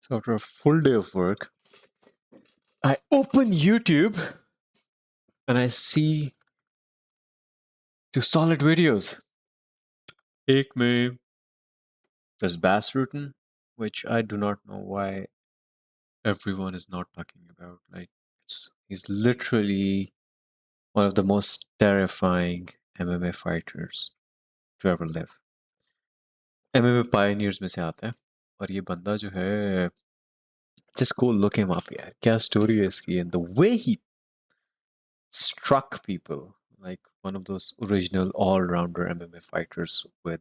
So after a full day of work, I open YouTube and I see two solid videos. एक में there's Bass Rutten, which I do not know why everyone is not talking about. Like, he's literally one of the most terrifying MMA fighters to ever live. MMA pioneers में से आता है और ये बंदा जो है just go look him up यार क्या story है इसकी and the way he struck people like one of those original all-rounder MMA fighters with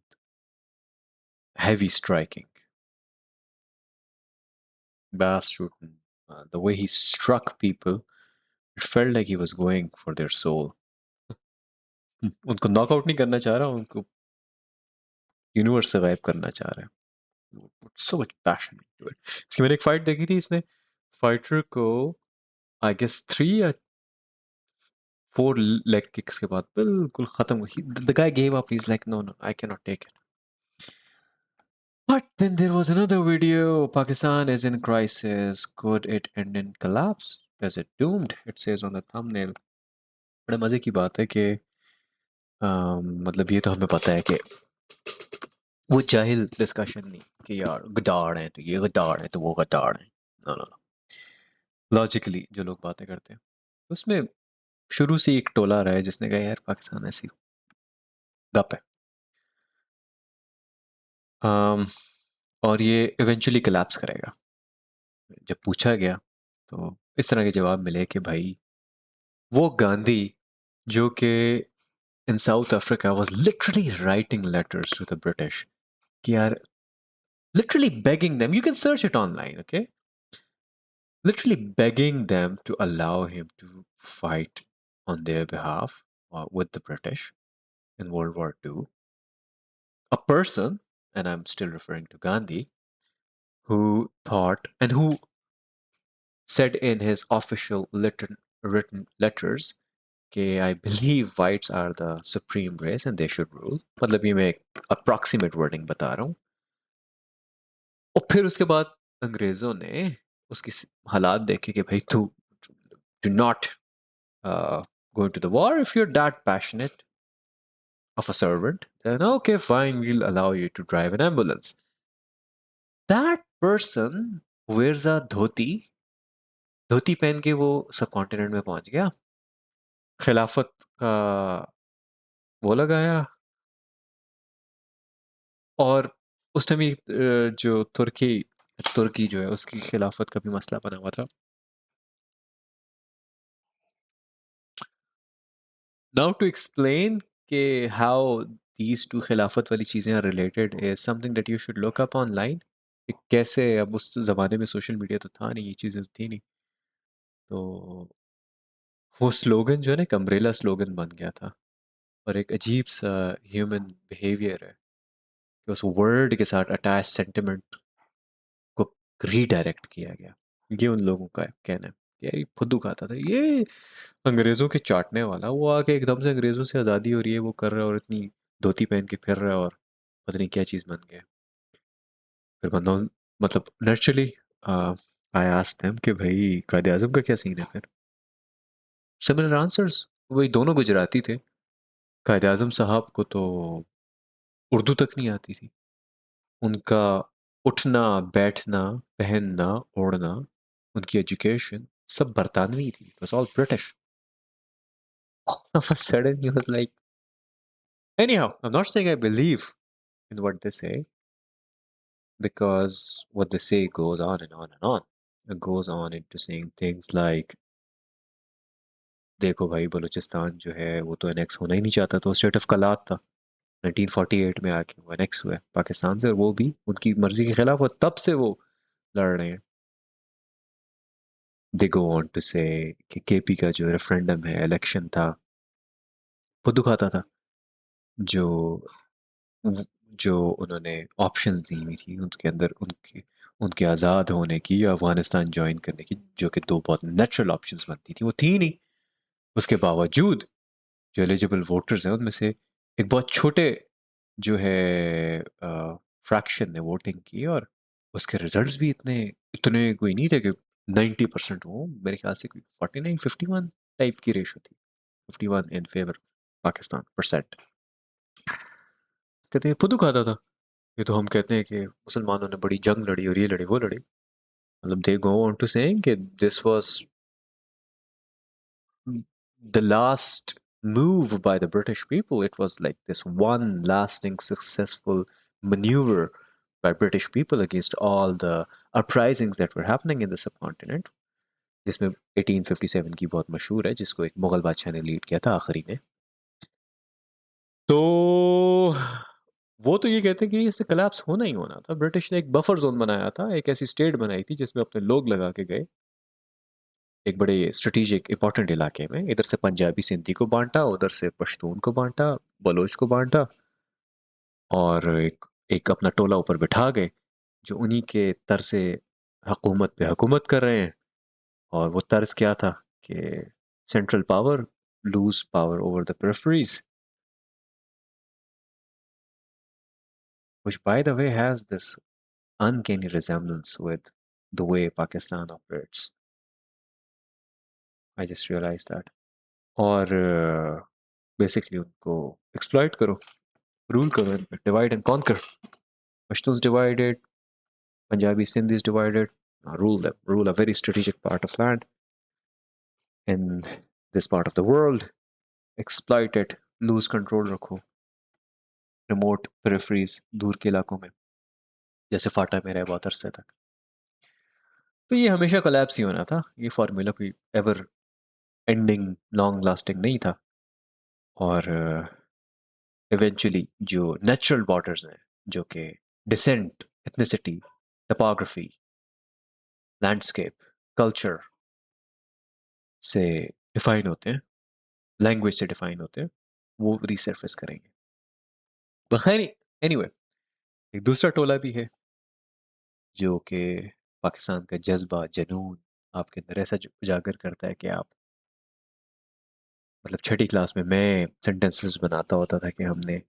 heavy striking. Bass Rutten, the way he struck people, it felt like he was going for their soul. उनको knockout नहीं करना चाह रहा, उनको universe से गायब करना चाह रहा है. So much passion into it. इसकी मैंने एक फाइट देखी थी. इसने फाइटर को आई गेस 3 या 4 लेग किक्स के बाद बिल्कुल खत्म. The guy gave up. He's like, no, I cannot take it. But then there was another video. Pakistan is in crisis. Could it end in collapse? Is it doomed? It says on the thumbnail. बड़े मजे की बात है कि मतलब ये तो हमें पता है कि वो जाहिल डिस्कशन नहीं कि यार गदार है तो ये गदार है तो वो गदार है. No no no. लॉजिकली जो लोग बातें करते हैं उसमें शुरू से एक टोला रहा है जिसने कहा यार पाकिस्तान ऐसी गप है. और ये इवेंचुअली कोलैप्स करेगा. जब पूछा गया तो इस तरह के जवाब मिले कि भाई वो गांधी जो कि in South Africa was literally writing letters to the British कि यार literally begging them, you can search it online, okay, literally begging them to allow him to fight on their behalf with the British in World War II. A person, and I'm still referring to Gandhi, who thought and who said in his official written letters कि I believe whites are the supreme race and they should rule. मतलब ये मैं approximate wording बता रहा हूँ. और फिर उसके बाद अंग्रेजों ने उसकी हालात देखे कि भाई तू do not go into the war if you're that passionate of a servant, then okay, fine, we'll allow you to drive an ambulance. That person wears a धोती. धोती पहन के वो सब कॉन्टिनेंट में पहुंच गया. खिलाफत का वो लगाया और उस टाइम जो तुर्की जो है उसकी खिलाफत का भी मसला बना हुआ था. Now to explain कि how these two खिलाफत वाली चीज़ें are related is something that you should look up online. कि कैसे अब उस ज़माने में सोशल मीडिया तो था नहीं, ये चीज़ें तो थी नहीं, तो वो स्लोगन जो है ना एक अम्ब्रेला स्लोगन बन गया था और एक अजीब सा ह्यूमन बिहेवियर है कि उस वर्ड के साथ अटैच सेंटिमेंट को रीडायरेक्ट किया गया. ये उन लोगों का कहना है कि यार ये फुद्दू खाता था, ये अंग्रेज़ों के चाटने वाला, वो आके एकदम से अंग्रेज़ों से आज़ादी हो रही है वो कर रहा है और इतनी धोती पहन के फिर रहा है और पता नहीं क्या चीज़ बन गया. फिर बंदा मतलब नेचुरली आई आस्क्ड देम कि भाई कायदे आज़म का क्या सीन है फिर. Similar answers. वही दोनों गुजराती थे. कायदे आज़म साहब को तो उर्दू तक नहीं आती थी. उनका उठना बैठना पहनना ओढ़ना उनकी एजुकेशन सब बरतानवी थी. It was all British. All of a sudden he was like, anyhow, I'm not saying I believe in what they say because what they say goes on and on and on. It goes on into saying things like देखो भाई बलूचिस्तान जो है वो तो annex होना ही नहीं चाहता था. स्टेट ऑफ कलात था 1948 में आके वो एनेक्स हुआ है पाकिस्तान से और वो भी उनकी मर्जी के खिलाफ और तब से वो लड़ रहे हैं. दे गो ऑन टू से कि केपी का जो रेफरेंडम है इलेक्शन था फुद्दू खाता था. जो जो उन्होंने ऑप्शंस दी हुई थी उसके अंदर उनके उनके आज़ाद होने की या अफगानिस्तान ज्वाइन करने की जो कि दो बहुत नेचुरल ऑप्शंस बनती थी वो थी नहीं. उसके बावजूद जो एलिजिबल वोटर्स हैं उनमें से एक बहुत छोटे जो है फ्रैक्शन ने वोटिंग की और उसके रिजल्ट्स भी इतने इतने कोई नहीं थे कि 90% हो, मेरे ख्याल से कोई 49-51 टाइप की रेशो थी, 51 इन फेवर पाकिस्तान परसेंट। कहते हैं फुदू खाता था। ये तो हम कहते हैं कि मुसलमानों ने बड़ी जंग लड़ी और ये लड़ी वो लड़ी, मतलब दे गो ऑन टू सेइंग कि this was the last move by the British people. It was like this one lasting successful maneuver by British people against all the uprisings that were happening in the subcontinent, जिसमें 1857 की बहुत मशहूर है, जिसको एक मुगल बादशाह ने लीड किया था आखिरी में। तो वो तो ये कहते हैं कि इससे कलेप्स होना ही होना था। ब्रिटिश ने एक बफर जोन बनाया था, एक ऐसी स्टेट बनाई थी जिसमें अपने लोग लगा के गए एक बड़े स्ट्रेटेजिक इंपॉर्टेंट इलाके में। इधर से पंजाबी सिंधी को बांटा, उधर से पश्तून को बांटा, बलोच को बांटा, और एक एक अपना टोला ऊपर बिठा गए जो उन्हीं के तर से हुकूमत पे हुकूमत कर रहे हैं। और वो तर्ज क्या था कि central power lose power over the peripheries, which by the way has this uncanny resemblance with the way Pakistan operates. I just realized that. और बेसिकली उनको एक्सप्लॉइट करो, रूल करो, divide and conquer. Pashtuns divided, Punjabi Sindhis divided, rule a very strategic part of land in this part of the world, exploit it, lose control रखो, remote peripheries, दूर के इलाकों में, जैसे फाटा में रहे बहुत अरसे तक। तो ये हमेशा कोलैप्स ही होना था, ये फार्मूला कोई एवर एंडिंग लॉन्ग लास्टिंग नहीं था। और इवेंचुअली जो नेचुरल बॉर्डर्स हैं, जो कि descent, ethnicity, topography, landscape, culture से डिफाइन होते हैं, लैंग्वेज से डिफाइन होते हैं, वो रीसर्फेस करेंगे। खैर एनीवे, एक दूसरा टोला भी है जो कि पाकिस्तान का जज्बा जनून आपके अंदर ऐसा उजागर करता है कि आप, मतलब छठी क्लास में मैं सेंटेंसेस बनाता होता था कि हमने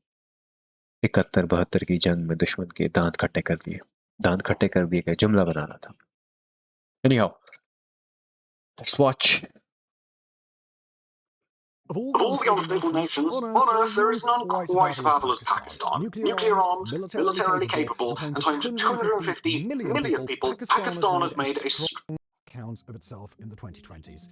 71-72 की जंग में दुश्मन के दांत खट्टे कर दिए, दांत खट्टे कर दिए का जुमला बनाना था। Anyhow, let's watch. Of all the unstable nations on Earth, there is none quite as powerful as Pakistan. Nuclear armed, militarily capable, and home to 250 million people, Pakistan has made a strong account of itself in the 2020s.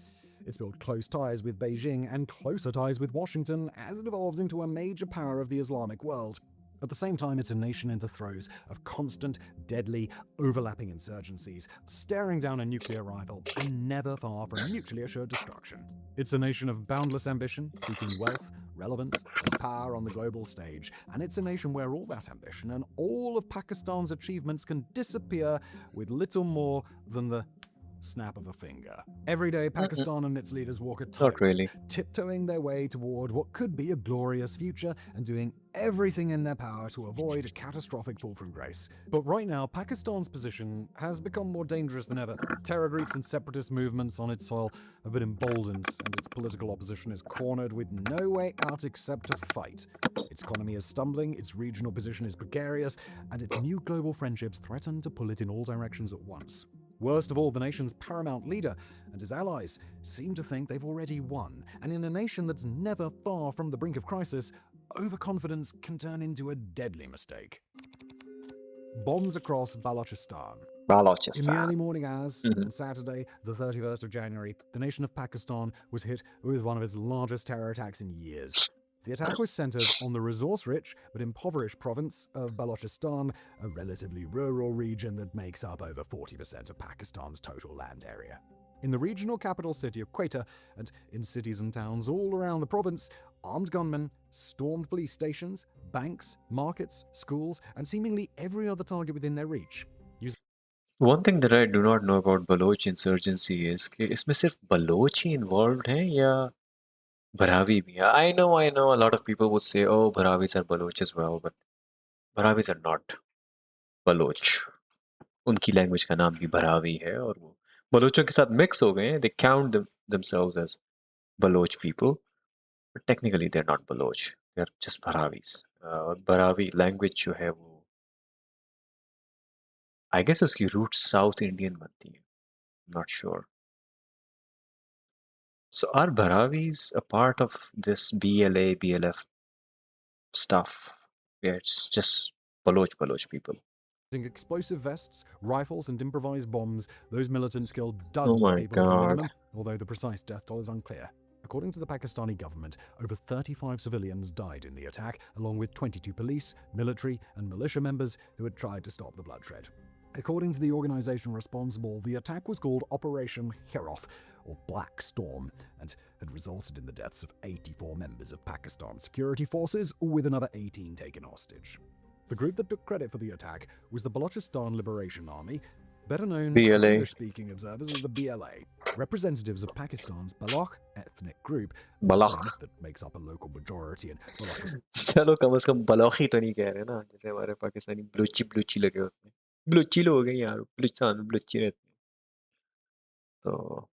It's built close ties with Beijing and closer ties with Washington as it evolves into a major power of the Islamic world. At the same time, it's a nation in the throes of constant, deadly, overlapping insurgencies, staring down a nuclear rival and never far from mutually assured destruction. It's a nation of boundless ambition, seeking wealth, relevance, and power on the global stage, and it's a nation where all that ambition and all of Pakistan's achievements can disappear with little more than the snap of a finger. Every day, Pakistan and its leaders walk a tightrope, really. tiptoeing their way toward what could be a glorious future and doing everything in their power to avoid a catastrophic fall from grace. But right now, Pakistan's position has become more dangerous than ever. Terror groups and separatist movements on its soil have been emboldened, and its political opposition is cornered with no way out except to fight. Its economy is stumbling, its regional position is precarious, and its new global friendships threaten to pull it in all directions at once. Worst of all, the nation's paramount leader and his allies seem to think they've already won, and in a nation that's never far from the brink of crisis, overconfidence can turn into a deadly mistake. Bombs across Balochistan. In the early morning hours on Saturday, the 31st of January, the nation of Pakistan was hit with one of its largest terror attacks in years. The attack was centered on the resource-rich but impoverished province of Balochistan, a relatively rural region that makes up over 40% of Pakistan's total land area. In the regional capital city of Quetta, and in cities and towns all around the province, armed gunmen stormed police stations, banks, markets, schools, and seemingly every other target within their reach. One thing that I do not know about Baloch insurgency is कि इसमें सिर्फ Bloch ही involved हैं या भरावी भी? I know a lot of people would say, oh, Bharawis are Baloch as well, but Bharawis are not Baloch. उनकी language का नाम भी भरावी है और वो बलोचों के साथ मिक्स हो गए हैं. They count themselves as Baloch people, but technically they're not Baloch. They're just Bharawis. और भरावी लैंग्वेज जो है वो I guess उसकी roots South Indian बनती हैं. Not sure. So are Bharawis a part of this BLA, BLF stuff? Yeah, it's just Baloch people. Using explosive vests, rifles, and improvised bombs, those militants killed Oh dozens of my people at a god. minimum, although the precise death toll is unclear. According to the Pakistani government, over 35 civilians died in the attack, along with 22 police, military, and militia members who had tried to stop the bloodshed. According to the organization responsible, the attack was called Operation Heroth, or Black Storm, and had resulted in the deaths of 84 members of Pakistan's security forces, with another 18 taken hostage. The group that took credit for the attack was the Balochistan Liberation Army, better known to BLA. English-speaking observers as the BLA. Representatives of Pakistan's Baloch ethnic group, the Balakh. sub that makes up a local majority in Balochistan, चलो कम से कम बलौखी तो नहीं कह रहे ना जैसे हमारे पाकिस्तानी बलूची लगे होते हैं बलूची लोग हैं यार बलूचिस्तान में बलूची रहते हैं तो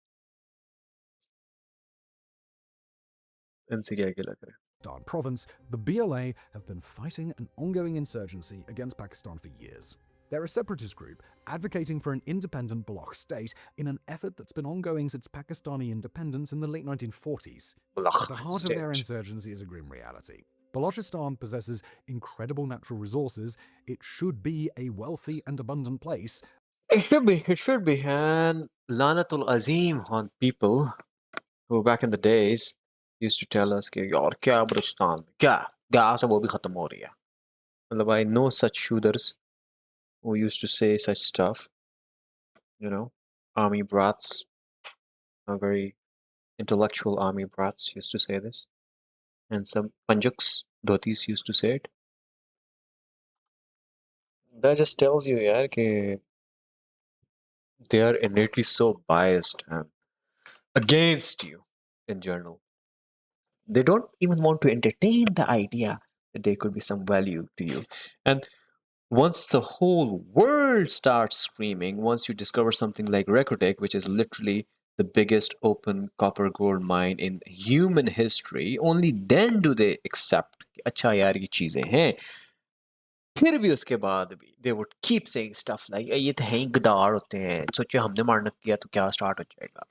इनसे क्या लग रहा है province, the BLA have been fighting an ongoing insurgency against Pakistan for years. They're a separatist group advocating for an independent Baloch state in an effort that's been ongoing since Pakistani independence in the late 1940s. At the heart of their insurgency is a grim reality. Balochistan possesses incredible natural resources. It should be a wealthy and abundant place. It should be and Lanatul Azim on people who back in the days used to tell us कि यार क्या बलूचिस्तान में क्या gas है वो भी खत्म हो रही है मतलब I know such shooters who used to say such stuff, you know, army brats, a very intellectual army brats used to say this, and some panjuks, dhotis used to say it. That just tells you, yaar, कि they are innately so biased and against you in general. They don't even want to entertain the idea that there could be some value to you. And once the whole world starts screaming, once you discover something like Recordec, which is literally the biggest open copper gold mine in human history, only then do they accept कि अच्छा यार ये चीजें हैं फिर भी उसके बाद भी they would keep saying stuff like ये तो हैं ही गदार होते हैं सोचो हमने मारना किया तो क्या स्टार्ट हो जाएगा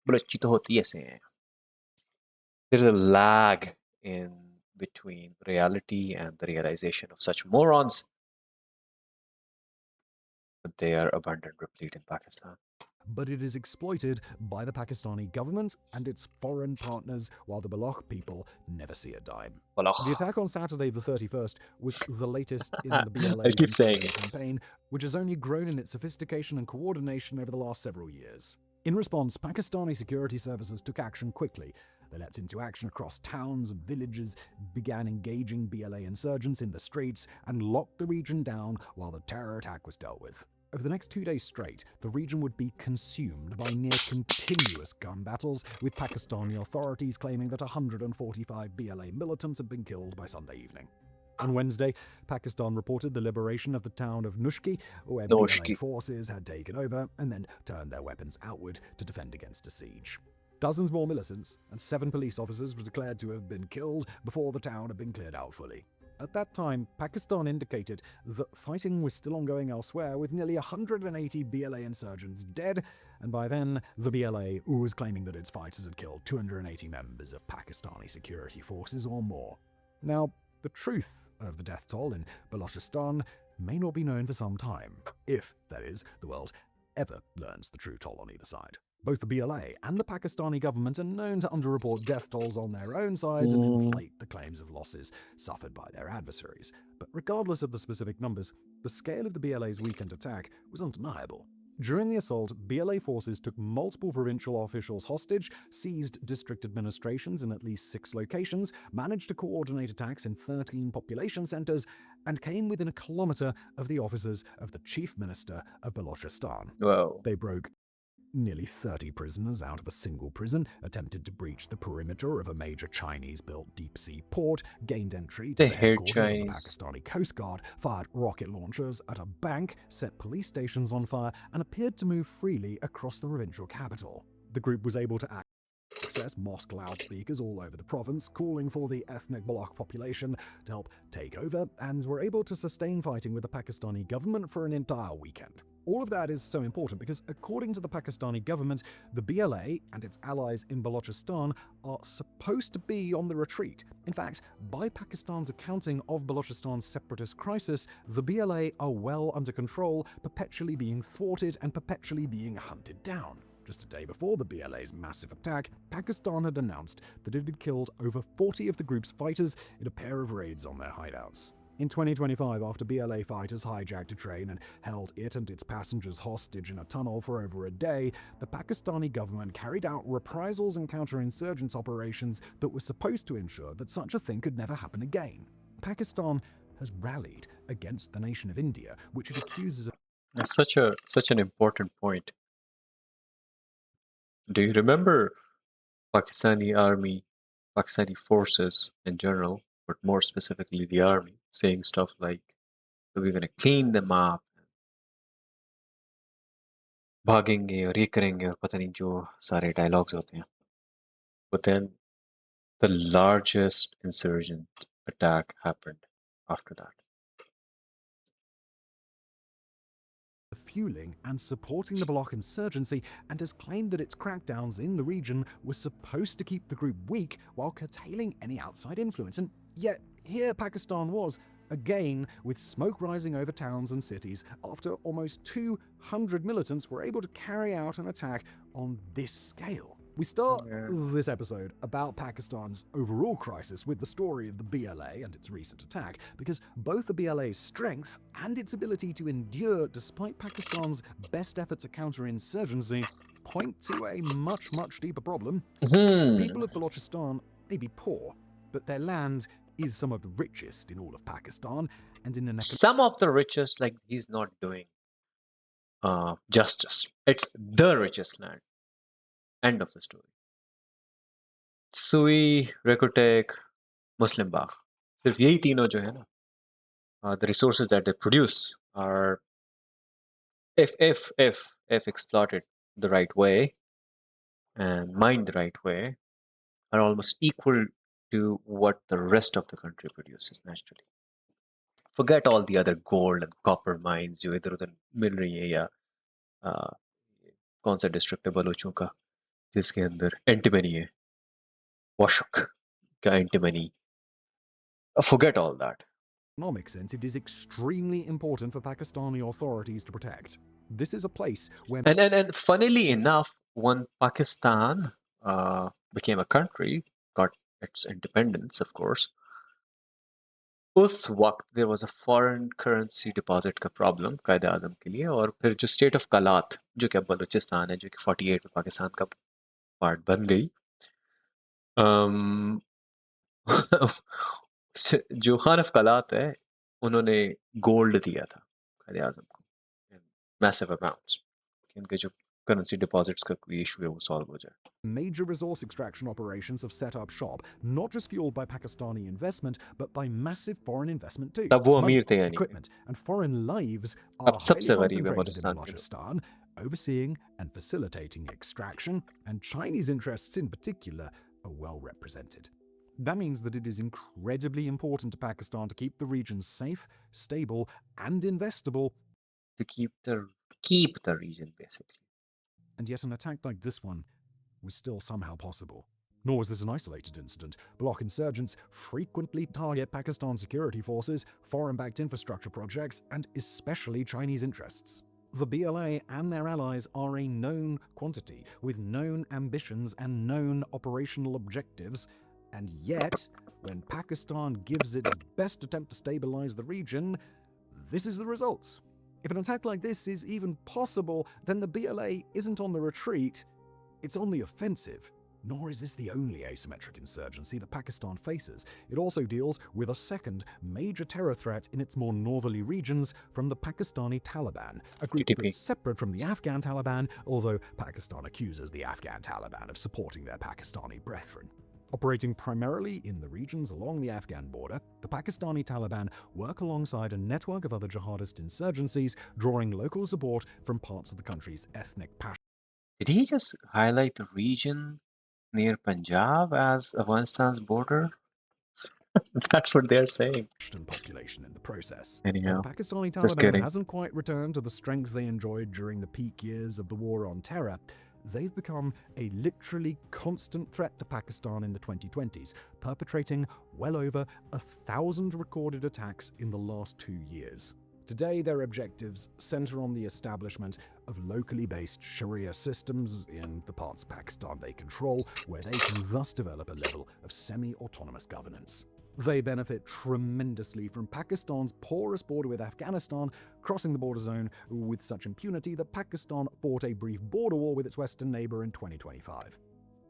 बलच्ची तो होती ऐसे हैं there's a lag in between reality and the realization of such morons. But they are abundant, replete in Pakistan. But it is exploited by the Pakistani government and its foreign partners, while the Baloch people never see a dime. The attack on Saturday the 31st was the latest in the BLA's keep saying insurgent campaign, which has only grown in its sophistication and coordination over the last several years. In response, Pakistani security services took action quickly. They leapt into action across towns and villages, began engaging BLA insurgents in the streets, and locked the region down while the terror attack was dealt with. Over the next 2 days straight, the region would be consumed by near continuous gun battles, with Pakistani authorities claiming that 145 BLA militants had been killed by Sunday evening. On Wednesday, Pakistan reported the liberation of the town of Nushki, where BLA forces had taken over and then turned their weapons outward to defend against a siege. Dozens more militants and 7 police officers were declared to have been killed before the town had been cleared out fully. At that time, Pakistan indicated that fighting was still ongoing elsewhere, with nearly 180 BLA insurgents dead, and by then, the BLA was claiming that its fighters had killed 280 members of Pakistani security forces or more. Now, the truth of the death toll in Balochistan may not be known for some time, if, that is, the world ever learns the true toll on either side. Both the BLA and the Pakistani government are known to underreport death tolls on their own sides and inflate the claims of losses suffered by their adversaries. But regardless of the specific numbers, the scale of the BLA's weekend attack was undeniable. During the assault, BLA forces took multiple provincial officials hostage, seized district administrations in at least 6 locations, managed to coordinate attacks in 13 population centers, and came within a kilometer of the offices of the chief minister of Balochistan. Wow. They broke nearly 30 prisoners out of a single prison, attempted to breach the perimeter of a major Chinese-built deep-sea port, gained entry to the headquarters of the Pakistani Coast Guard, fired rocket launchers at a bank, set police stations on fire, and appeared to move freely across the provincial capital. The group was able to act access mosque loudspeakers all over the province, calling for the ethnic Baloch population to help take over, and were able to sustain fighting with the Pakistani government for an entire weekend. All of that is so important because, according to the Pakistani government, the BLA and its allies in Balochistan are supposed to be on the retreat. In fact, by Pakistan's accounting of Balochistan's separatist crisis, the BLA are well under control, perpetually being thwarted and perpetually being hunted down. Just a day before the BLA's massive attack, Pakistan had announced that it had killed over 40 of the group's fighters in a pair of raids on their hideouts. In 2025, after BLA fighters hijacked a train and held it and its passengers hostage in a tunnel for over a day, the Pakistani government carried out reprisals and counterinsurgents operations that were supposed to ensure that such a thing could never happen again. Pakistan has rallied against the nation of India, which it accuses of That's such an important point. Do you remember Pakistani army, Pakistani forces in general, but more specifically the army, saying stuff like, we're going to clean them up, भागेंगे और ये करेंगे और पता नहीं जो सारे dialogues होते हैं. But then the largest insurgent attack happened after that. fueling and supporting the Baloch insurgency, and has claimed that its crackdowns in the region were supposed to keep the group weak while curtailing any outside influence. And yet, here Pakistan was, again, with smoke rising over towns and cities, after almost 200 militants were able to carry out an attack on this scale. We start this episode about Pakistan's overall crisis with the story of the BLA and its recent attack, because both the BLA's strength and its ability to endure despite Pakistan's best efforts at counterinsurgency point to a much, much deeper problem. The people of Balochistan may be poor, but their land is some of the richest in all of Pakistan, and in an Some of the richest, like he's not doing justice. It's the richest land. End of the story. Sui, Recotech, Muslim Bagh. सिर्फ यही तीनों जो है ना, the resources that they produce are, if exploited the right way and mined the right way, are almost equal to what the rest of the country produces naturally. Forget all the other gold and copper mines जो इधर उधर मिल रही है, या कौन सा district है बलूचों का जिसके अंदर एंटीमनी है, वशक का antimony. Forget all that. economic sense, it is extremely important for Pakistani authorities to protect. This is a place where And funnily enough, when Pakistan became a country, got its independence, of course, उस वक्त there was a foreign currency deposit का problem कायदे आज़म के लिए, और फिर जो state of कलात जो कि अब बलूचिस्तान है, जो कि 48 में पाकिस्तान का पार्ट बन गई, जो खान ऑफ कलात है उन्होंने गोल्ड दिया था कायदे आज़म को in massive amounts कि उनके जो currency deposits का कोई issue है वो solve हो जाए. major resource extraction operations have set up shop, not just fueled by Pakistani investment, but by massive foreign investment too. तब वो Money, अमीर थे यानी कि. equipment, and foreign lives अब are highly सबसे गरीब है concentrated in बलूचिस्तान के लोग. Balochistan, overseeing and facilitating extraction, and Chinese interests in particular are well represented. That means that it is incredibly important to Pakistan to keep the region safe, stable, and investable. To keep the region basically. And yet an attack like this one was still somehow possible. Nor was this an isolated incident. Baloch insurgents frequently target Pakistan security forces, foreign-backed infrastructure projects, and especially Chinese interests. The BLA and their allies are a known quantity, with known ambitions and known operational objectives, and yet, when Pakistan gives its best attempt to stabilize the region, this is the result. If an attack like this is even possible, then the BLA isn't on the retreat, it's on the offensive. Nor is this the only asymmetric insurgency that Pakistan faces. It also deals with a second major terror threat in its more northerly regions from the Pakistani Taliban, a group that's separate from the Afghan Taliban, although Pakistan accuses the Afghan Taliban of supporting their Pakistani brethren. Operating primarily in the regions along the Afghan border, the Pakistani Taliban work alongside a network of other jihadist insurgencies, drawing local support from parts of the country's ethnic Pashtun. Did he just highlight the region near Punjab as Afghanistan's border. That's what they're saying. Population in the process. While Anyhow, the Pakistani just Taliban kidding. hasn't quite returned to the strength they enjoyed during the peak years of the war on terror, they've become a literally constant threat to Pakistan in the 2020s, perpetrating well over 1,000 recorded attacks in the last 2 years. Today, their objectives center on the establishment of locally based Sharia systems in the parts of Pakistan they control, where they can thus develop a level of semi-autonomous governance. They benefit tremendously from Pakistan's porous border with Afghanistan, crossing the border zone with such impunity that Pakistan fought a brief border war with its western neighbor in 2025.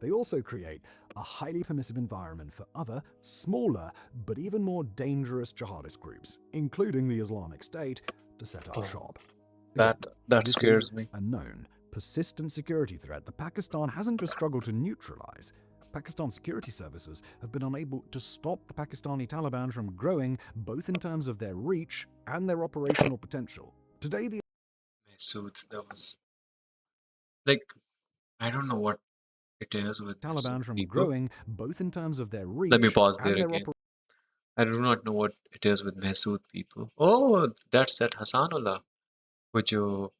They also create a highly permissive environment for other, smaller, but even more dangerous jihadist groups, including the Islamic State, to set up shop. Again, That this scares is me. a known, persistent security threat that Pakistan hasn't just struggled to neutralize. Pakistan security services have been unable to stop the Pakistani Taliban from growing, both in terms of their reach and their operational potential. Today, the Masood, that was like, I don't know what it is with Masood Taliban from people. growing, both in terms of their Let me reach pause there and their again. I do not know what it is with Masood people. Oh, that's that Hassanullah, वो जो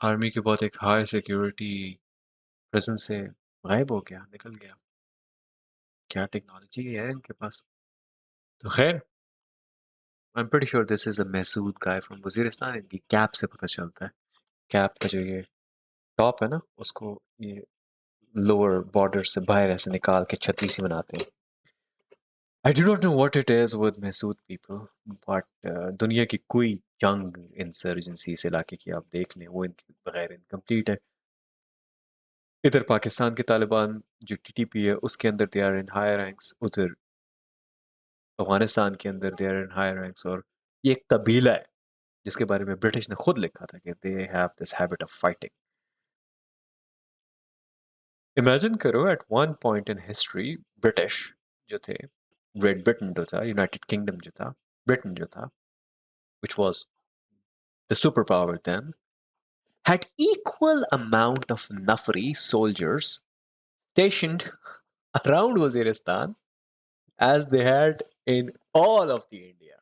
army के बहुत एक high security presence से गायब हो गया, निकल गया. क्या टेक्नोलॉजी है इनके पास. तो खैर, I'm pretty sure this is a Masood guy from Waziristan. इनकी कैप से पता चलता है. कैप का जो ये टॉप है ना, उसको ये लोअर बॉर्डर से बाहर ऐसे निकाल के छतरी सी बनाते हैं. I do not know what it is with Masood people, but दुनिया की कोई जंग इंसर्जेंसी इस इलाके की आप देख लें, वो इनके बगैर इनकम्प्लीट है. इधर पाकिस्तान के तालिबान जो टीटीपी है उसके अंदर they are in higher ranks, उधर अफगानिस्तान के अंदर they are in higher ranks. और ये एक कबीला है जिसके बारे में ब्रिटिश ने खुद लिखा था कि they have this habit of fighting. Imagine करो at one point in history British जो थे, ग्रेट ब्रिटेन जो था, यूनाइटेड किंगडम जो था, ब्रिटेन जो था, which was the superpower then, had equal amount of Nafri soldiers stationed around Waziristan as they had in all of the India.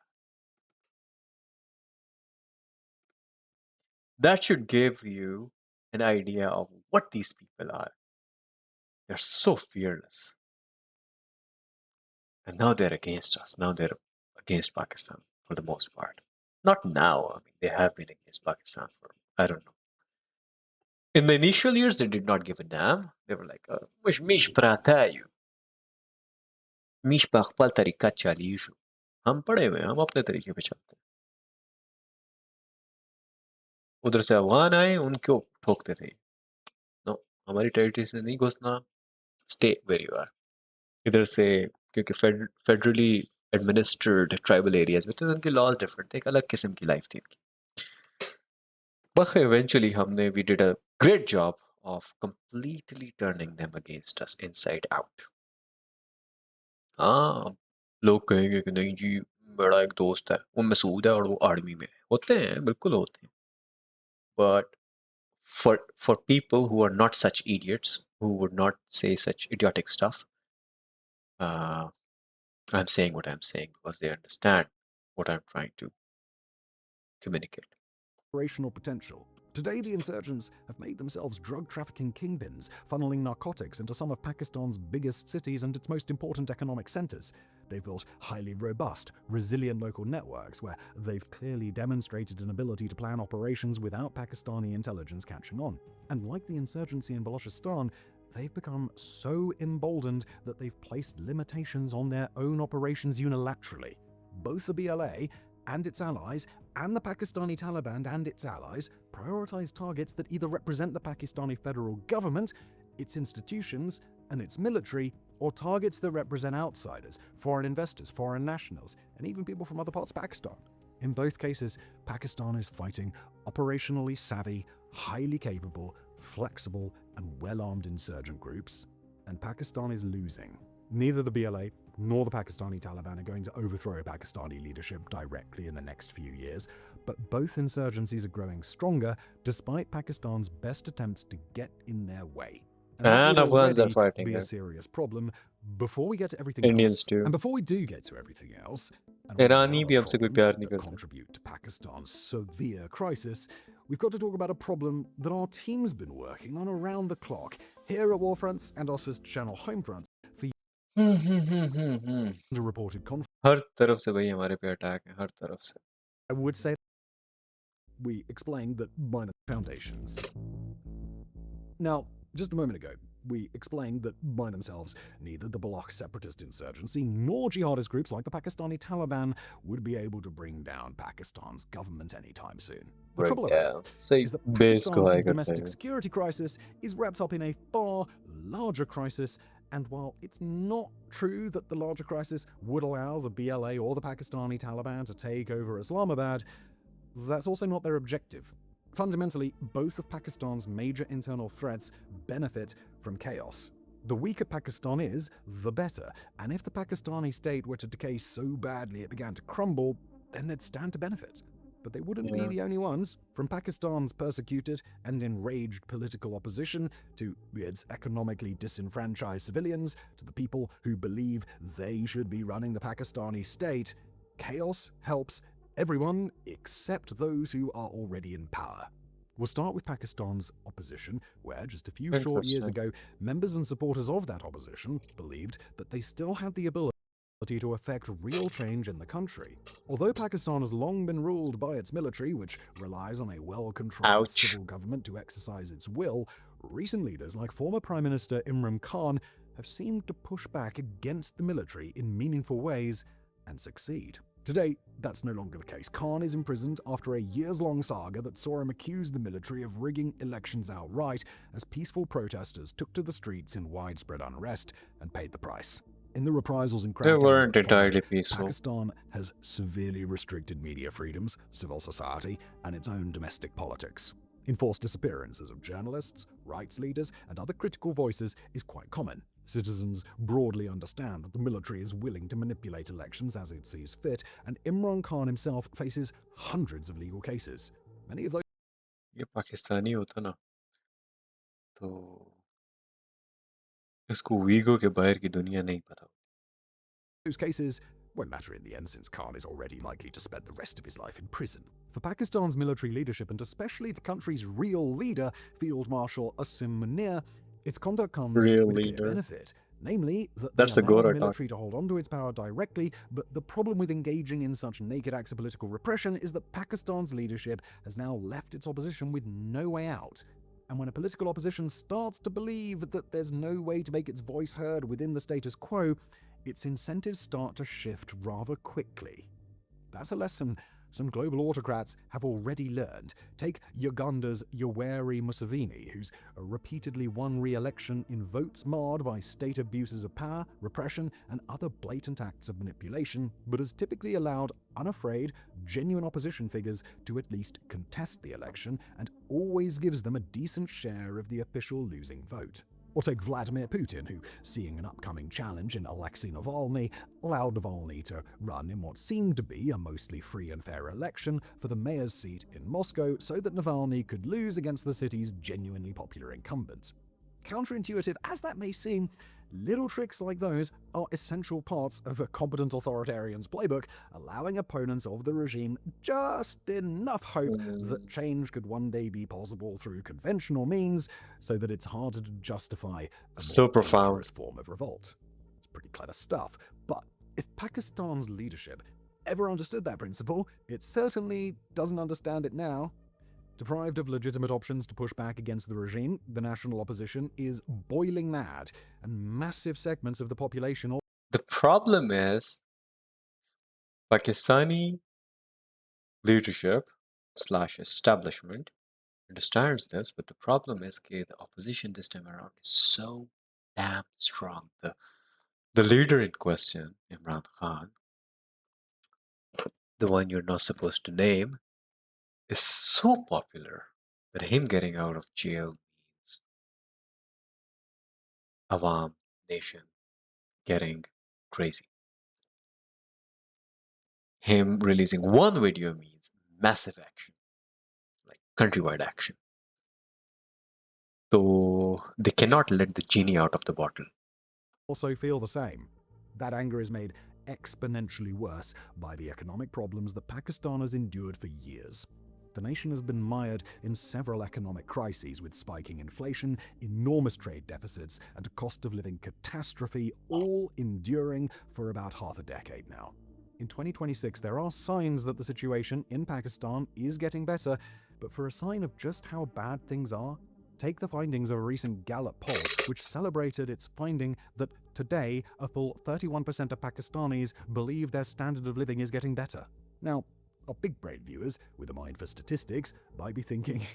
That should give you an idea of what these people are. They're so fearless. And now they're against us. Now they're against Pakistan for the most part. Not now. I mean, they have been against Pakistan for, I don't know. In the initial years, they did not give a damn. They were like, "Mish pratayu. Mish pakpal tarika chalishu." हम पढ़े हुए हैं, हम अपने तरीके पे चलते हैं. उधर से अफगान आए, उनको ठोकते थे. नो, हमारी टेरिटरी से नहीं घुसना. Stay where you are. इधर से क्योंकि फेडरली एडमिनिस्ट्रेड ट्राइबल एरियाज में तो उनके लॉज डिफरेंट थे, एक अलग किस्म की लाइफ थी इनकी. But eventually हमने we did a great job of completely turning them against us inside out. हाँ, लोग कहेंगे कि नहीं जी, मेरा एक दोस्त है, वो मसूद है और वो आर्मी में है. होते हैं, बिल्कुल होते हैं. But for people who are not such idiots, who would not say such idiotic stuff, uh, I'm saying what I'm saying because they understand what I'm trying to communicate. operational potential. Today, the insurgents have made themselves drug trafficking kingpins, funneling narcotics into some of Pakistan's biggest cities and its most important economic centers. They've built highly robust, resilient local networks where they've clearly demonstrated an ability to plan operations without Pakistani intelligence catching on. And like the insurgency in Balochistan, they've become so emboldened that they've placed limitations on their own operations unilaterally. Both the BLA and its allies, and the Pakistani Taliban and its allies, prioritize targets that either represent the Pakistani federal government, its institutions, and its military, or targets that represent outsiders, foreign investors, foreign nationals, and even people from other parts of Pakistan. In both cases, Pakistan is fighting operationally savvy, highly capable, flexible, and well-armed insurgent groups, and Pakistan is losing. Neither the BLA nor the Pakistani Taliban are going to overthrow Pakistani leadership directly in the next few years, but both insurgencies are growing stronger despite Pakistan's best attempts to get in their way. And that And would Afghans are already fighting be a it. serious problem before we get to everything Indians else. too. And before we do get to everything else, and all of the Irani other भी हमसे कोई problems प्यार नहीं that करते. contribute to Pakistan's severe crisis, we've got to talk about a problem that our team's been working on around the clock, here at Warfronts and our sister channel Homefronts, for underreported conflict. हर तरफ से भाई हमारे पे attack है, हर तरफ से. I would say we explained that by the foundations. Now, just a moment ago, we explained that by themselves, neither the Baloch separatist insurgency nor jihadist groups like the Pakistani Taliban would be able to bring down Pakistan's government anytime soon. The trouble Yeah. सही is that base को Pakistan's high करते domestic हैं. security crisis is wrapped up in a far larger crisis, and while it's not true that the larger crisis would allow the BLA or the Pakistani Taliban to take over Islamabad, that's also not their objective. Fundamentally, both of Pakistan's major internal threats benefit from chaos. The weaker Pakistan is, the better, and if the Pakistani state were to decay so badly it began to crumble, then they'd stand to benefit. But they wouldn't be the only ones. From Pakistan's persecuted and enraged political opposition to its economically disenfranchised civilians to the people who believe they should be running the Pakistani state, chaos helps everyone except those who are already in power. We'll start with Pakistan's opposition, where just a few short years ago, members and supporters of that opposition believed that they still had the ability to effect real change in the country. Although Pakistan has long been ruled by its military, which relies on a well-controlled civil government to exercise its will, recent leaders like former Prime Minister Imran Khan have seemed to push back against the military in meaningful ways and succeed. Today, that's no longer the case. Khan is imprisoned after a years-long saga that saw him accuse the military of rigging elections outright as peaceful protesters took to the streets in widespread unrest and paid the price. In the reprisals and They crackdowns weren't that followed, entirely peaceful. Pakistan has severely restricted media freedoms, civil society, and its own domestic politics. Enforced disappearances of journalists, rights leaders, and other critical voices is quite common. Citizens broadly understand that the military is willing to manipulate elections as it sees fit, and Imran Khan himself faces hundreds of legal cases. Many of ये पाकिस्तानी होता ना तो इसको we go के बाहर की दुनिया नहीं पता. those cases won't matter in the end, since Khan is already likely to spend the rest of his life in prison. For Pakistan's military leadership, and especially the country's real leader, Field Marshal Asim Munir, its conduct comes Real with a clear leader. benefit. Namely, that That's they the allow goal the I talked. military to hold on to its power directly, but the problem with engaging in such naked acts of political repression is that Pakistan's leadership has now left its opposition with no way out. And when a political opposition starts to believe that there's no way to make its voice heard within the status quo, its incentives start to shift rather quickly. That's a lesson some global autocrats have already learned. Take Uganda's Yoweri Museveni, who's repeatedly won re-election in votes marred by state abuses of power, repression, and other blatant acts of manipulation, but has typically allowed unafraid, genuine opposition figures to at least contest the election and always gives them a decent share of the official losing vote. Or take Vladimir Putin, who, seeing an upcoming challenge in Alexei Navalny, allowed Navalny to run in what seemed to be a mostly free and fair election for the mayor's seat in Moscow so that Navalny could lose against the city's genuinely popular incumbent. Counterintuitive as that may seem, little tricks like those are essential parts of a competent authoritarian's playbook, allowing opponents of the regime just enough hope that change could one day be possible through conventional means, so that it's harder to justify a So more profound. dangerous form of revolt. It's pretty clever stuff, but if Pakistan's leadership ever understood that principle, it certainly doesn't understand it now. Deprived of legitimate options to push back against the regime, the national opposition is boiling mad, and massive segments of the population. The problem is Pakistani leadership / establishment understands this, but the problem is that the opposition this time around is so damn strong. The leader in question, Imran Khan, the one you're not supposed to name, is so popular that him getting out of jail means Awam, nation, getting crazy. Him releasing one video means massive action, like countrywide action. तो So they cannot let the genie out of the bottle. Also feel the same. That anger is made exponentially worse by the economic problems that Pakistan has endured for years. The nation has been mired in several economic crises with spiking inflation, enormous trade deficits, and a cost of living catastrophe, all enduring for about half a decade now. In 2026, there are signs that the situation in Pakistan is getting better, but for a sign of just how bad things are, take the findings of a recent Gallup poll, which celebrated its finding that today a full 31% of Pakistanis believe their standard of living is getting better. Now, our big-brain viewers, with a mind for statistics, might be thinking,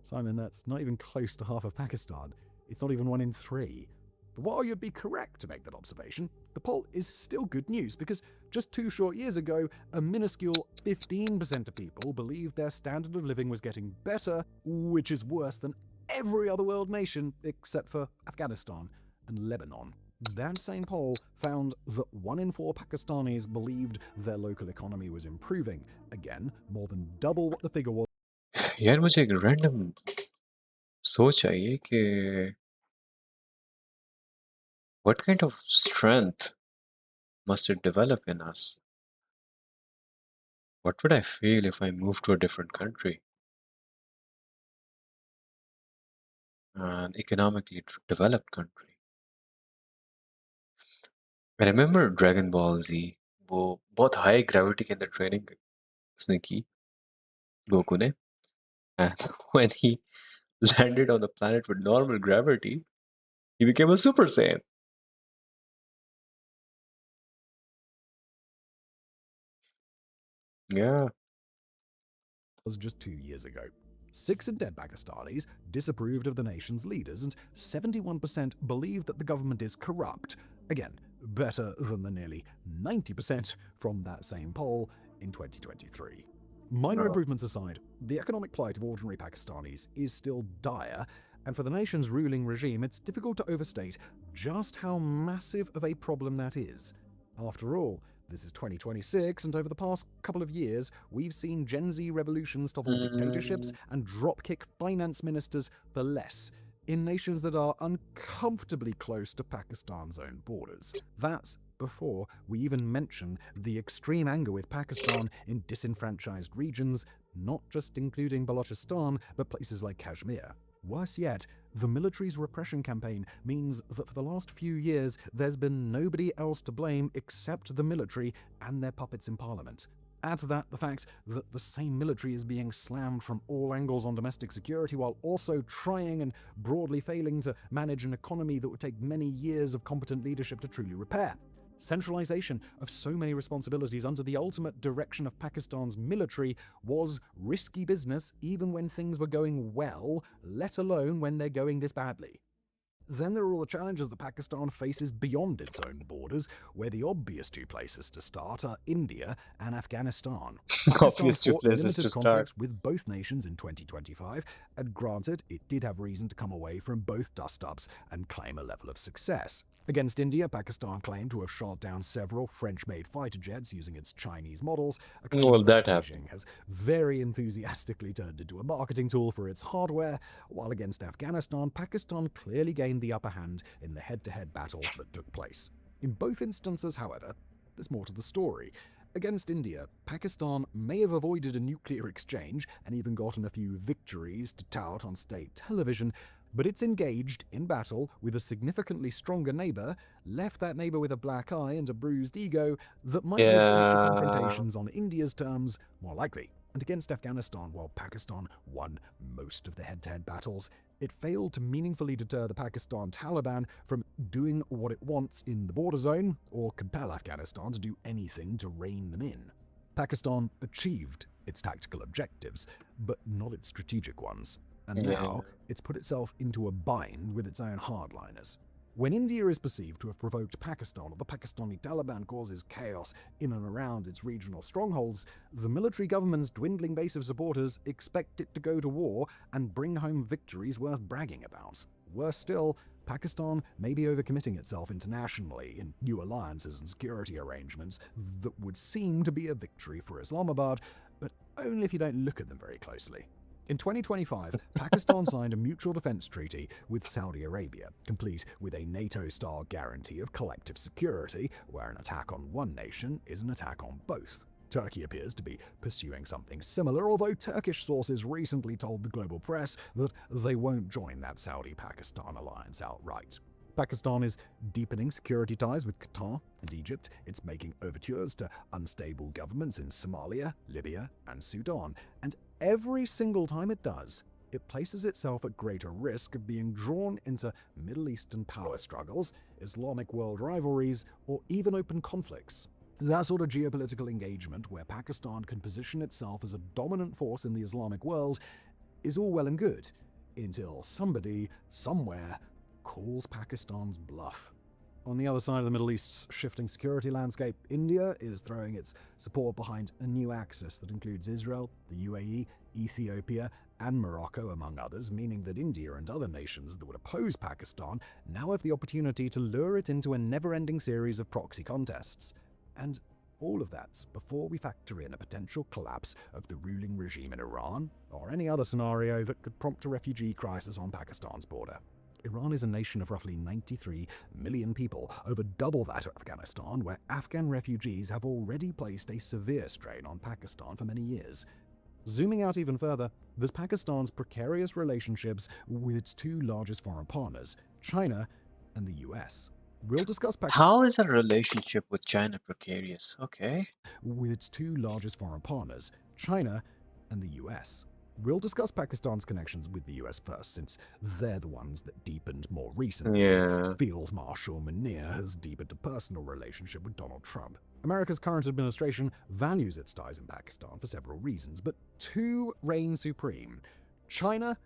Simon, that's not even close to half of Pakistan. It's not even 1 in 3. But while you'd be correct to make that observation, the poll is still good news because just 2 short years ago, a minuscule 15% of people believed their standard of living was getting better, which is worse than every other world nation except for Afghanistan and Lebanon. That same poll found that 1 in 4 Pakistanis believed their local economy was improving. Again, more than double what the figure was. यार मुझे एक random सोच आई है कि what kind of strength must it develop in us? What would I feel if I moved to a different country, an economically developed country? I remember Dragon Ball Z, वो बहुत high gravity के अंदर training उसने की Goku ने, and when he landed on the planet with normal gravity, he became a Super Saiyan. Yeah. Was just 2 years ago. 6 in 10 Pakistanis disapproved of the nation's leaders, and 71% believe that the government is corrupt. Again, better than the nearly 90% from that same poll in 2023. Minor improvements aside, the economic plight of ordinary Pakistanis is still dire, and for the nation's ruling regime, it's difficult to overstate just how massive of a problem that is. After all, this is 2026, and over the past couple of years, we've seen Gen Z revolutions topple dictatorships and dropkick finance ministers for less in nations that are uncomfortably close to Pakistan's own borders. That's before we even mention the extreme anger with Pakistan in disenfranchised regions, not just including Balochistan, but places like Kashmir. Worse yet, the military's repression campaign means that for the last few years, there's been nobody else to blame except the military and their puppets in parliament. Add to that the fact that the same military is being slammed from all angles on domestic security while also trying and broadly failing to manage an economy that would take many years of competent leadership to truly repair. Centralization of so many responsibilities under the ultimate direction of Pakistan's military was risky business even when things were going well, let alone when they're going this badly. Then there are all the challenges that Pakistan faces beyond its own borders, where the obvious 2 places to start are India and Afghanistan. Pakistan Obvious 2 fought places limited to start. conflicts with both nations in 2025, and granted, it did have reason to come away from both dust-ups and claim a level of success. Against India, Pakistan claimed to have shot down several French-made fighter jets using its Chinese models, a claim Well, that Beijing happened. has very enthusiastically turned into a marketing tool for its hardware, while against Afghanistan, Pakistan clearly gained the upper hand in the head-to-head battles that took place. In both instances, however, there's more to the story. Against India, Pakistan may have avoided a nuclear exchange and even gotten a few victories to tout on state television, but it's engaged in battle with a significantly stronger neighbor, left that neighbor with a black eye and a bruised ego that might make future Yeah. confrontations on India's terms more likely. And against Afghanistan, while Pakistan won most of the head-to-head battles, it failed to meaningfully deter the Pakistan Taliban from doing what it wants in the border zone or compel Afghanistan to do anything to rein them in. Pakistan achieved its tactical objectives, but not its strategic ones. And now it's put itself into a bind with its own hardliners. When India is perceived to have provoked Pakistan or the Pakistani Taliban causes chaos in and around its regional strongholds, the military government's dwindling base of supporters expect it to go to war and bring home victories worth bragging about. Worse still, Pakistan may be overcommitting itself internationally in new alliances and security arrangements that would seem to be a victory for Islamabad, but only if you don't look at them very closely. In 2025, Pakistan signed a mutual defense treaty with Saudi Arabia, complete with a NATO-style guarantee of collective security, where an attack on one nation is an attack on both. Turkey appears to be pursuing something similar, although Turkish sources recently told the global press that they won't join that Saudi-Pakistan alliance outright. Pakistan is deepening security ties with Qatar and Egypt. It's making overtures to unstable governments in Somalia, Libya, and Sudan. And every single time it does, it places itself at greater risk of being drawn into Middle Eastern power struggles, Islamic world rivalries, or even open conflicts. That sort of geopolitical engagement, where Pakistan can position itself as a dominant force in the Islamic world, is all well and good, until somebody, somewhere, calls Pakistan's bluff. On the other side of the Middle East's shifting security landscape, India is throwing its support behind a new axis that includes Israel, the UAE, Ethiopia, and Morocco, among others, meaning that India and other nations that would oppose Pakistan now have the opportunity to lure it into a never-ending series of proxy contests. And all of that before we factor in a potential collapse of the ruling regime in Iran, or any other scenario that could prompt a refugee crisis on Pakistan's border. Iran is a nation of roughly 93 million people, over double that of Afghanistan, where Afghan refugees have already placed a severe strain on Pakistan for many years. Zooming out even further, there's Pakistan's precarious relationships with its two largest foreign partners, China and the US. We'll discuss How is a relationship with China precarious? Okay. with its two largest foreign partners, China and the US. We'll discuss Pakistan's connections with the US first, since they're the ones that deepened more recently, as Yeah. Field Marshal Munir has deepened a personal relationship with Donald Trump. America's current administration values its ties in Pakistan for several reasons, but two reign supreme: China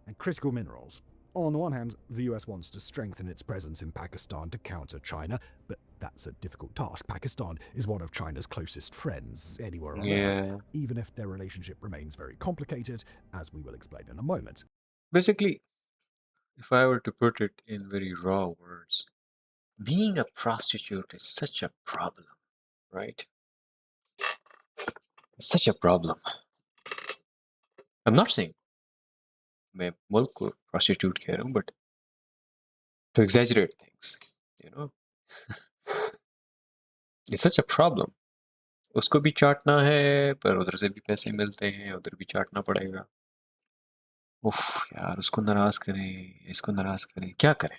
and critical minerals. On the one hand, the US wants to strengthen its presence in Pakistan to counter China, but that's a difficult task. Pakistan is one of China's closest friends anywhere on Earth, Yeah. even if their relationship remains very complicated, as we will explain in a moment. Basically, if I were to put it in very raw words, being a prostitute is such a problem, right? It's such a problem. I'm not saying मैं मुल्क को prostitute कह रहा हूँ, but to exaggerate things, you know, it's such a problem. उसको भी चाटना है, पर उधर से भी पैसे मिलते हैं, उधर भी चाटना पड़ेगा. उफ यार, उसको नाराज करें, इसको नाराज करें, क्या करें?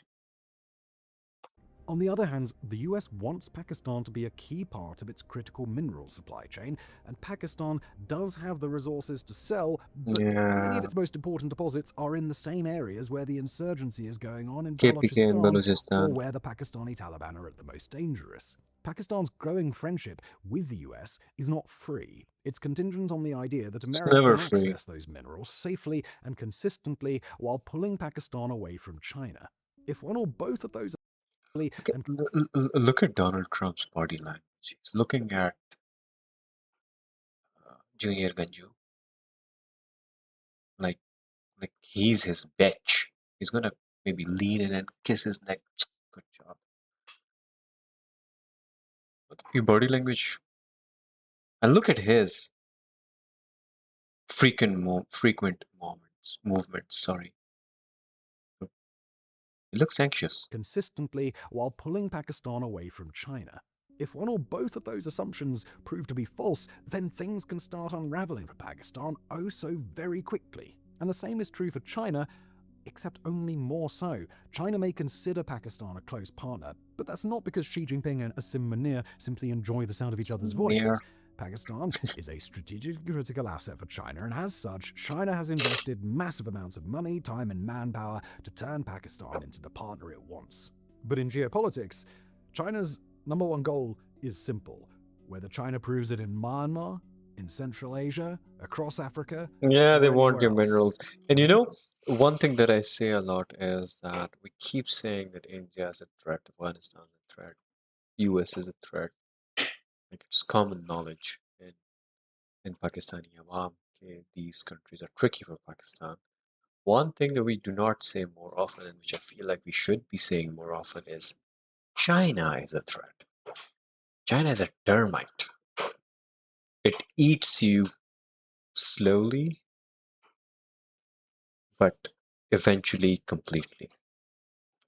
On the other hand, the US wants Pakistan to be a key part of its critical mineral supply chain, and Pakistan does have the resources to sell, but many of its most important deposits are in the same areas where the insurgency is going on in KPK in Balochistan, or Balochistan. where the Pakistani Taliban are at the most dangerous. Pakistan's growing friendship with the US is not free. It's contingent on the idea that It's America never can free. access those minerals safely and consistently while pulling Pakistan away from China. If one or both of those Okay, and look at Donald Trump's body language. He's looking at Junior Ganju like he's his bitch. He's gonna maybe lean in and kiss his neck. Good job. But your body language. And look at his frequent movements. Sorry, he looks anxious. consistently while pulling Pakistan away from China. If one or both of those assumptions prove to be false, then things can start unraveling for Pakistan oh so very quickly. And the same is true for China, except only more so. China may consider Pakistan a close partner, but that's not because Xi Jinping and Asim Munir simply enjoy the sound of each other's voices. Pakistan is a strategically critical asset for China, and as such, China has invested massive amounts of money, time, and manpower to turn Pakistan into the partner it wants. But in geopolitics, China's number one goal is simple. Whether China proves it in Myanmar, in Central Asia, across Africa, Yeah, they or want anywhere your else. minerals. And you know, one thing that I say a lot is that we keep saying that India is a threat, Afghanistan is a threat, US is a threat. Like it's common knowledge in Pakistani Awam, okay, these countries are tricky for Pakistan. One thing that we do not say more often, and which I feel like we should be saying more often, is China is a threat. China is a termite. It eats you slowly but eventually completely.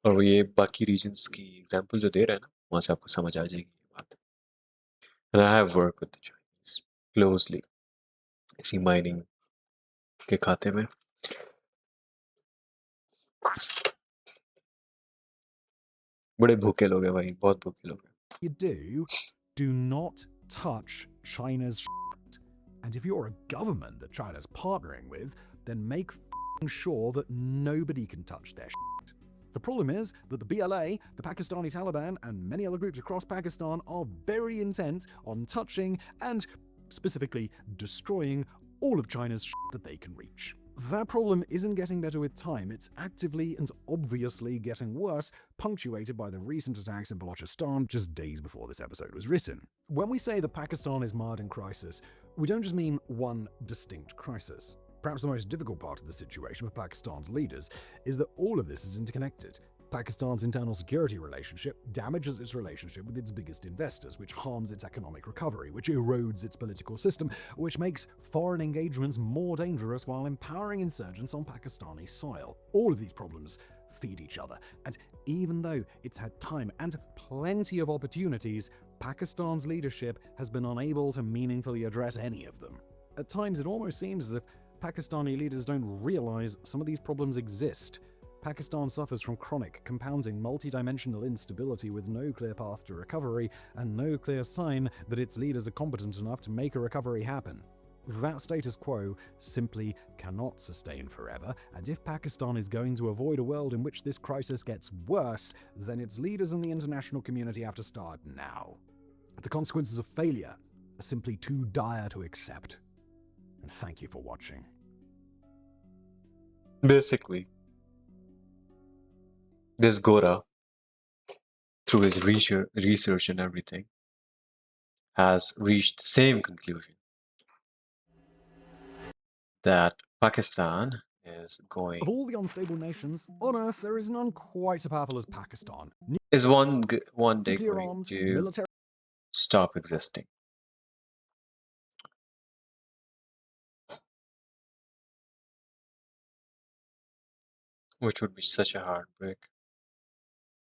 और वो ये बाकी regions की example जो दे रहा है ना, वहाँ से आपको समझ आ जाएगी ये बात. And I have worked with the Chinese closely. इसी mining के खाते में. बड़े भूखे लोग हैं भाई, बहुत भूखे लोग हैं. You do not touch China's shit. And if you're a government that China's partnering with, then make sure that nobody can touch their shit. The problem is that the BLA, the Pakistani Taliban, and many other groups across Pakistan are very intent on touching and specifically destroying all of China's shit that they can reach. That problem isn't getting better with time, it's actively and obviously getting worse, punctuated by the recent attacks in Balochistan just days before this episode was written. When we say that Pakistan is mired in crisis, we don't just mean one distinct crisis. Perhaps the most difficult part of the situation for Pakistan's leaders is that all of this is interconnected. Pakistan's internal security relationship damages its relationship with its biggest investors, which harms its economic recovery, which erodes its political system, which makes foreign engagements more dangerous while empowering insurgents on Pakistani soil. All of these problems feed each other, and even though it's had time and plenty of opportunities, Pakistan's leadership has been unable to meaningfully address any of them. At times, it almost seems as if Pakistani leaders don't realize some of these problems exist. Pakistan suffers from chronic, compounding, multi-dimensional instability with no clear path to recovery and no clear sign that its leaders are competent enough to make a recovery happen. That status quo simply cannot sustain forever, and if Pakistan is going to avoid a world in which this crisis gets worse, then its leaders and the international community have to start now. The consequences of failure are simply too dire to accept. And thank you for watching. Basically, this Gora, through his research and everything, has reached the same conclusion that Pakistan is going Of all the unstable nations on Earth, there is none quite so powerful as Pakistan. is one day Nuclear going armed, to military. stop existing. Which would be such a heartbreak.